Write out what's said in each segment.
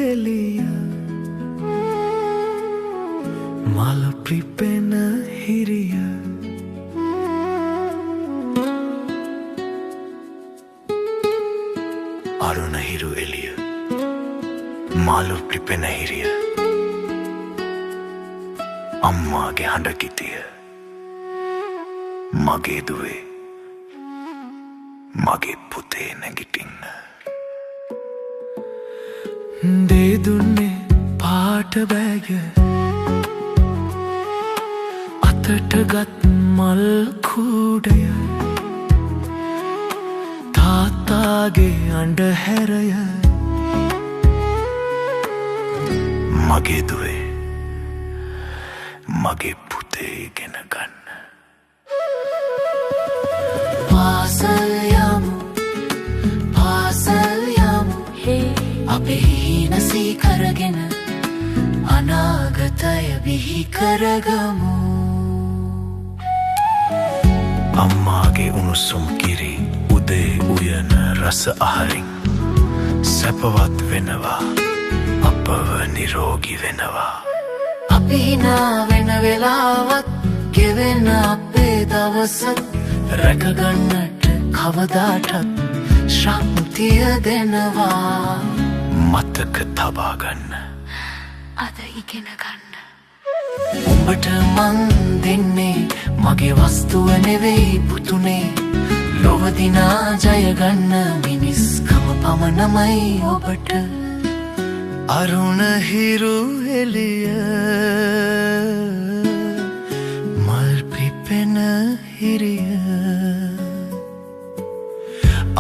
එළිය මල පිපෙන හිරිය අරුණ හිරු එළිය මාළු පිපෙන හිරිය අම්මාගේ හඬ කිතිය මගේ දුවේ මගේ පුතේ නැගිටින්න දේ දුන්නේ පාට බෑග අතට ගත් මල් කූඩය තාත්තාගේ අඬහැරය මගේ දුවේ මගේ පුතේ ඉගෙන ගන්න පාසල් යමු අපේ හීනසී කරගෙන අනාගතය බිහි කරගමු අම්මාගේ උණුසුම් කිරි උදේ උයන රස අහරින් සැපවත් වෙනවා අපව නිරෝගී වෙනවා අපි හිනා වෙන වෙලාවත් ගෙවෙන අපේ දවසත් රැකගන්නට කවදාටත් ශක්තිය දෙනවා මතක තබා ගන්න අද ඉගෙන ගන්න උඹට මං දෙන්නේ මගේ වස්තුව නෙවෙයි පුතුනේ ලොව දිනා ජය ගන්න මිනිස්කම පමණමයි ඔබට අරුණ හිරු එළිය මල් පිපෙන හිරිය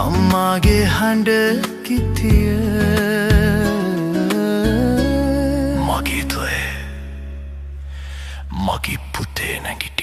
අම්මාගේ හඬ කිතිය මගේ දුවේ මගේ පුතේ නැගිටින්න